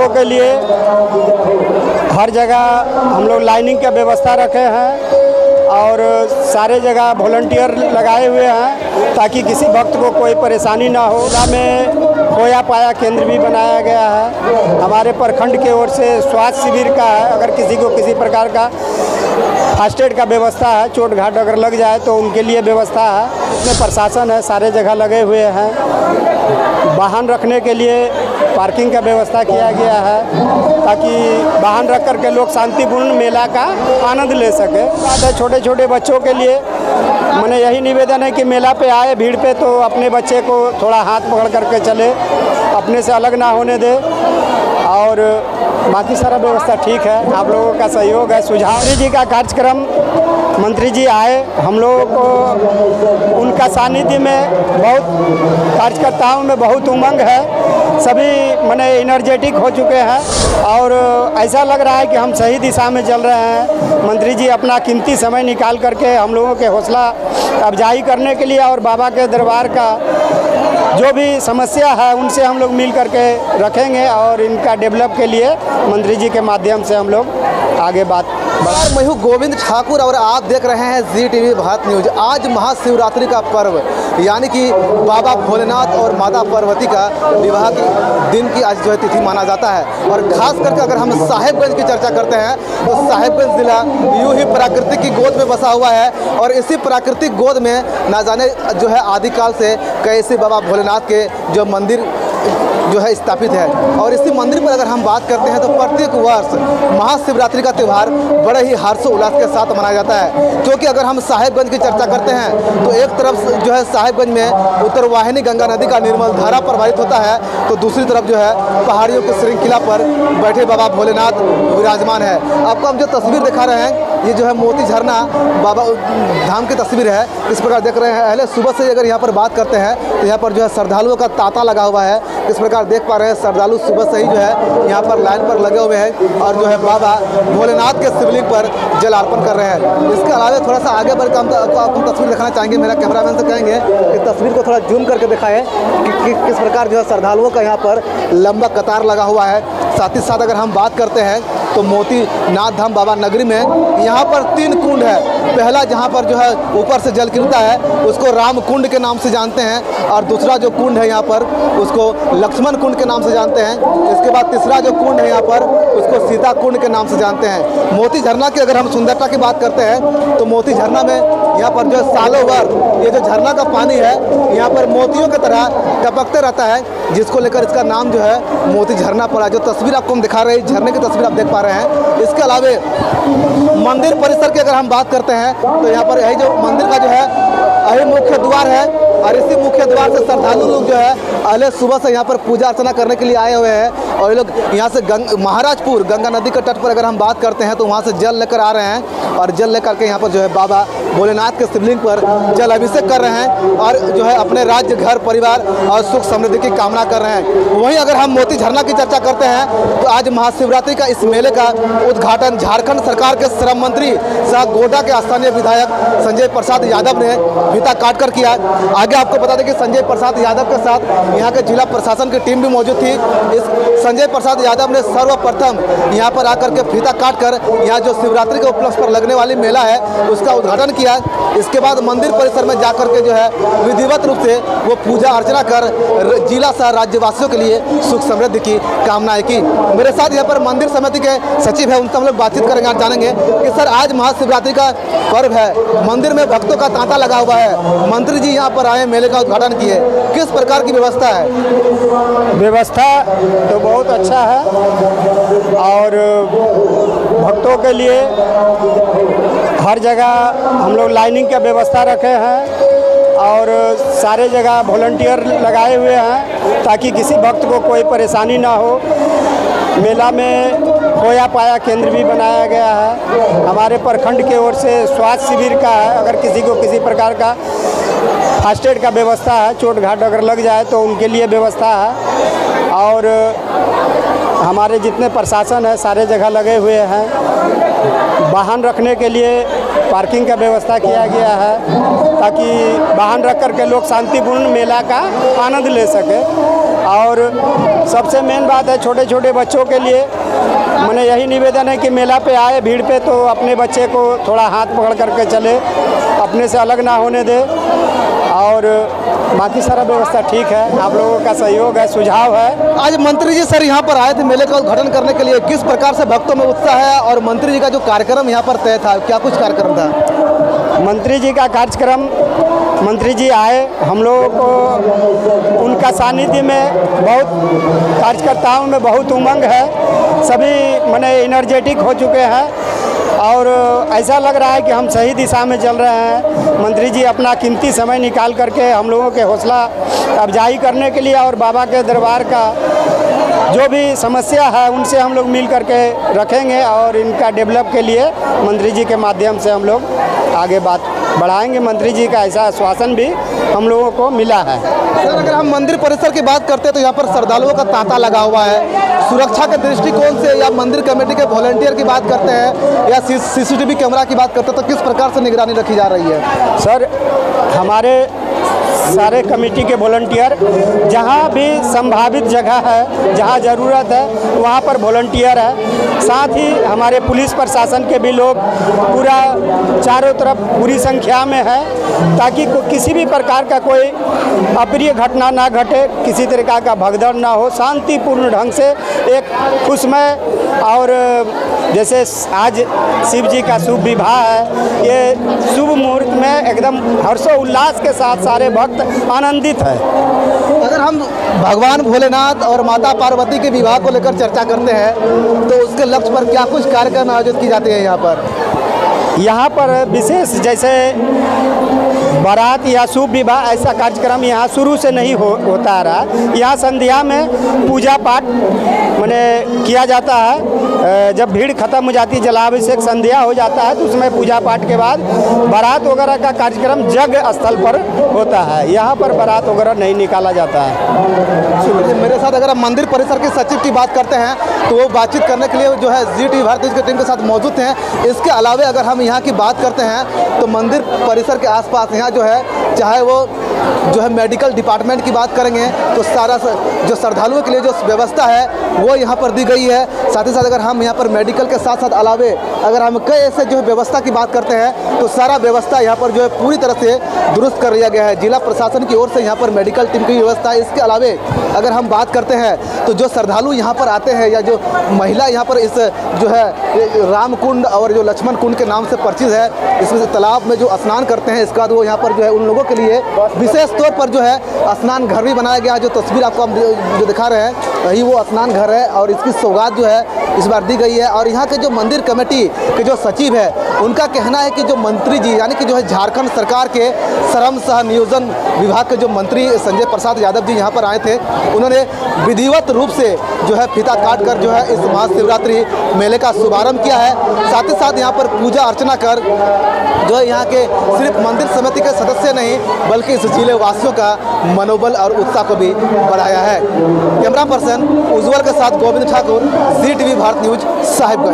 भक्तों के लिए हर जगह हम लोग लाइनिंग का व्यवस्था रखे हैं और सारे जगह वॉलंटियर लगाए हुए हैं ताकि किसी भक्त को कोई परेशानी ना हो। जिला में खोया पाया केंद्र भी बनाया गया है। हमारे प्रखंड की ओर से स्वास्थ्य शिविर का है। अगर किसी को किसी प्रकार का फर्स्ट एड का व्यवस्था है, चोट घाट अगर लग जाए तो उनके लिए व्यवस्था है। इसमें प्रशासन है, सारे जगह लगे हुए हैं। वाहन रखने के लिए पार्किंग का व्यवस्था किया गया है ताकि वाहन रख करके लोग शांतिपूर्ण मेला का आनंद ले सके। बात है छोटे छोटे बच्चों के लिए मैंने यही निवेदन है कि मेला पे आए भीड़ पे तो अपने बच्चे को थोड़ा हाथ पकड़ करके चले, अपने से अलग ना होने दे और बाकी सारा व्यवस्था ठीक है। आप लोगों का सहयोग है। सुझाव जी का कार्यक्रम मंत्री जी आए, हम लोगों को उनका सानिध्य में बहुत कार्यकर्ताओं में बहुत उमंग है। सभी माने एनर्जेटिक हो चुके हैं और ऐसा लग रहा है कि हम सही दिशा में चल रहे हैं। मंत्री जी अपना कीमती समय निकाल करके हम लोगों के हौसला अफजाई करने के लिए और बाबा के दरबार का जो भी समस्या है उनसे हम लोग मिल करके रखेंगे और इनका डेवलप के लिए मंत्री जी के माध्यम से हम लोग आगे बात। मैं हूँ गोविंद ठाकुर और आप देख रहे हैं जी टीवी भारत न्यूज। आज महाशिवरात्रि का पर्व यानी कि बाबा भोलेनाथ और माता पार्वती का विवाह के दिन की आज जो है तिथि माना जाता है। और खास करके अगर हम साहेबगंज की चर्चा करते हैं तो साहेबगंज जिला यूं ही प्राकृतिक की गोद में बसा हुआ है और इसी प्राकृतिक गोद में ना जाने जो है आदिकाल से कैसे बाबा भोलेनाथ के जो मंदिर जो है स्थापित है। और इसी मंदिर पर अगर हम बात करते हैं तो प्रत्येक वर्ष महाशिवरात्रि का त्यौहार बड़े ही हर्षोल्लास के साथ मनाया जाता है। क्योंकि अगर हम साहेबगंज की चर्चा करते हैं तो एक तरफ जो है साहेबगंज में उत्तरवाहिनी गंगा नदी का निर्मल धारा प्रवाहित होता है तो दूसरी तरफ जो है पहाड़ियों की श्रृंखला पर बैठे बाबा भोलेनाथ विराजमान है। आपको हम जो तस्वीर दिखा रहे हैं ये जो है मोती झरना बाबा धाम की तस्वीर है। इस प्रकार देख रहे हैं। पहले सुबह से अगर यहाँ पर बात करते हैं तो यहाँ पर जो है श्रद्धालुओं का तांता लगा हुआ है। इस प्रकार देख पा रहे हैं श्रद्धालु सुबह से ही जो है यहाँ पर लाइन पर लगे हुए हैं और जो है बाबा भोलेनाथ के शिवलिंग पर जल अर्पण कर रहे हैं। इसके अलावा थोड़ा सा आगे बढ़कर हम आपको तस्वीर दिखाना चाहेंगे। मेरा कैमरामैन से कहेंगे कि तस्वीर को थोड़ा जूम करके दिखाएं कि किस प्रकार जो है श्रद्धालुओं का यहाँ पर लंबा कतार लगा हुआ है। साथ ही साथ अगर हम बात करते हैं तो मोती नाथ धाम बाबा नगरी में यहाँ पर 3 कुंड है। पहला जहाँ पर जो है ऊपर से जल गिरता है उसको राम कुंड के नाम से जानते हैं और दूसरा जो कुंड है यहाँ पर उसको लक्ष्मण कुंड के नाम से जानते हैं। इसके बाद तीसरा जो कुंड है यहाँ पर उसको सीता कुंड के नाम से जानते हैं। मोती झरना की अगर हम सुंदरता की बात करते हैं तो मोती झरना में यहाँ पर जो सालों भर ये जो झरना का पानी है यहाँ पर मोतियों की तरह टपकते रहता है, जिसको लेकर इसका नाम जो है मोती झरना पड़ा। जो तस्वीर आपको हम दिखा रहे हैं झरने की तस्वीर आप देख पा रहे हैं। इसके अलावा मंदिर परिसर की अगर हम बात करते हैं तो यहाँ पर यही जो मंदिर का जो है यही मुख्य द्वार है और इसी मुख्य द्वार से श्रद्धालु लोग जो है पहले सुबह से यहाँ पर पूजा अर्चना करने के लिए आए हुए हैं। और ये लोग यहाँ से महाराजपुर गंगा नदी के तट पर अगर हम बात करते हैं तो वहाँ से जल लेकर आ रहे हैं और जल लेकर के यहाँ पर जो है बाबा भोलेनाथ के शिवलिंग पर जल अभिषेक कर रहे हैं और जो है अपने राज्य घर परिवार और सुख समृद्धि की कामना कर रहे हैं। वहीं अगर हम मोती झरना की चर्चा करते हैं तो आज महाशिवरात्रि का इस मेले का उद्घाटन झारखंड सरकार के श्रम मंत्री सह गोड्डा के स्थानीय विधायक संजय प्रसाद यादव ने फीता काट कर किया। आगे आपको बता दें कि संजय प्रसाद यादव के साथ यहाँ के जिला प्रशासन की टीम भी मौजूद थी। इस संजय प्रसाद यादव ने सर्वप्रथम यहाँ पर आकर के फीता काट कर यहाँ जो शिवरात्रि के उपलक्ष्य पर लगने वाली मेला है उसका उद्घाटन किया। इसके बाद मंदिर परिसर में जाकर के जो है विधिवत रूप से वो पूजा अर्चना कर जिला सह राज्यवासियों के लिए सुख समृद्धि की कामनाएं की। मेरे साथ यहाँ पर मंदिर समिति के सचिव है, उनसे हम लोग बातचीत करेंगे और जानेंगे कि सर आज महाशिवरात्रि का पर्व है, मंदिर में भक्तों का तांता लगा हुआ है, मंत्री जी यहाँ पर आए मेले का उद्घाटन किए, किस प्रकार की व्यवस्था है? व्यवस्था तो बहुत अच्छा है और भक्तों के लिए हर जगह हम लोग लाइनिंग का व्यवस्था रखे हैं और सारे जगह वॉलंटियर लगाए हुए हैं ताकि किसी भक्त को कोई परेशानी ना हो। मेला में खोया पाया केंद्र भी बनाया गया है। हमारे प्रखंड की ओर से स्वास्थ्य शिविर का है। अगर किसी को किसी प्रकार का फर्स्ट एड का व्यवस्था है, चोट घाट अगर लग जाए तो उनके लिए व्यवस्था है। और हमारे जितने प्रशासन है सारे जगह लगे हुए हैं। वाहन रखने के लिए पार्किंग का व्यवस्था किया गया है ताकि वाहन रख कर के लोग शांतिपूर्ण मेला का आनंद ले सके। और सबसे मेन बात है छोटे छोटे बच्चों के लिए मैंने यही निवेदन है कि मेला पे आए भीड़ पे तो अपने बच्चे को थोड़ा हाथ पकड़ करके चले, अपने से अलग ना होने दे। और बाकी सारा व्यवस्था ठीक है, आप लोगों का सहयोग है, सुझाव है। आज मंत्री जी सर यहाँ पर आए थे मेले का उद्घाटन करने के लिए, किस प्रकार से भक्तों में उत्साह है और मंत्री जी का जो कार्यक्रम यहाँ पर तय था, क्या कुछ कार्यक्रम था? मंत्री जी का कार्यक्रम, मंत्री जी आए, हम लोगों को उनका सानिध्य में बहुत कार्यकर्ताओं में बहुत उमंग है, सभी माने एनर्जेटिक हो चुके हैं और ऐसा लग रहा है कि हम सही दिशा में चल रहे हैं। मंत्री जी अपना कीमती समय निकाल करके हम लोगों के हौसला अफजाई करने के लिए और बाबा के दरबार का जो भी समस्या है उनसे हम लोग मिल करके रखेंगे और इनका डेवलप के लिए मंत्री जी के माध्यम से हम लोग आगे बात बढ़ाएंगे। मंत्री जी का ऐसा आश्वासन भी हम लोगों को मिला है। सर अगर हम मंदिर परिसर की बात करते हैं तो यहाँ पर श्रद्धालुओं का तांता लगा हुआ है, सुरक्षा के दृष्टिकोण से या मंदिर कमेटी के वॉलंटियर की बात करते हैं या सीसीटीवी कैमरा की बात करते हैं तो किस प्रकार से निगरानी रखी जा रही है? सर हमारे सारे कमेटी के वॉलंटियर जहाँ भी संभावित जगह है, जहाँ ज़रूरत है वहाँ पर वॉलंटियर है। साथ ही हमारे पुलिस प्रशासन के भी लोग पूरा चारों तरफ पूरी संख्या में है ताकि किसी भी प्रकार का कोई अप्रिय घटना ना घटे, किसी तरीका का भगदड़ ना हो, शांतिपूर्ण ढंग से एक खुशमय और जैसे आज शिव जी का शुभ विवाह है, ये शुभ मुहूर्त में एकदम हर्षोल्लास के साथ सारे भक्त आनंदित है। अगर हम भगवान भोलेनाथ और माता पार्वती के विवाह को लेकर चर्चा करते हैं तो उसके लक्ष्य पर क्या कुछ कार्यक्रम आयोजित की जाती है यहाँ पर विशेष जैसे बारात या शुभ विवाह ऐसा कार्यक्रम यहाँ शुरू से नहीं होता आ रहा। यहाँ संध्या में पूजा पाठ माने किया जाता है, जब भीड़ खत्म हो जाती है जलाभिषेक संध्या हो जाता है तो उसमें पूजा पाठ के बाद बारात वगैरह का कार्यक्रम जग स्थल पर होता है। यहाँ पर बारात वगैरह नहीं निकाला जाता है। मेरे साथ अगर हम मंदिर परिसर के सचिव की बात करते हैं तो वो बातचीत करने के लिए जो है जी टीवी भारत न्यूज़ की टीम के साथ मौजूद हैं। इसके अलावा अगर हम यहाँ की बात करते हैं तो मंदिर परिसर के आसपास यहाँ जो है चाहे वो जो है मेडिकल डिपार्टमेंट की बात करेंगे तो सारा जो श्रद्धालुओं के लिए जो व्यवस्था है वो यहाँ पर दी गई है। साथ ही साथ अगर हम यहाँ पर मेडिकल के साथ साथ अलावे अगर हम कई ऐसे जो है व्यवस्था की बात करते हैं तो सारा व्यवस्था यहाँ पर जो है पूरी तरह से दुरुस्त कर लिया गया है। जिला प्रशासन की ओर से यहाँ पर मेडिकल टीम की व्यवस्था है। इसके अलावे अगर हम बात करते हैं तो जो श्रद्धालु यहाँ पर आते हैं या जो महिला यहाँ पर इस जो है राम कुंड और जो लक्ष्मण कुंड के नाम से परिचित है, इसमें से तालाब में जो स्नान करते हैं इसके बाद वो यहाँ पर जो है उन लोगों के लिए विशेष तौर पर जो है स्नान घर भी बनाया गया है। जो तस्वीर आपको हम जो दिखा रहे हैं वही वो स्नान घर है और इसकी सौगात जो है इस बार दी गई है। और यहाँ के जो मंदिर कमेटी के जो सचिव है उनका कहना है कि जो मंत्री जी यानी कि जो है झारखंड सरकार के श्रम सह नियोजन विभाग के जो मंत्री संजय प्रसाद यादव जी यहाँ पर आए थे, उन्होंने विधिवत रूप से जो है फीता काट कर जो है इस महाशिवरात्रि मेले का शुभारंभ किया है। साथ ही साथ यहाँ पर पूजा अर्चना कर जो है यहाँ के सिर्फ मंदिर समिति के सदस्य नहीं बल्कि इस जिले वासियों का मनोबल और उत्साह को भी बढ़ाया है। कैमरा पर्सन उज्ज्वल के साथ गोविंद ठाकुर, जी टीवी भारत न्यूज़, साहिबगंज।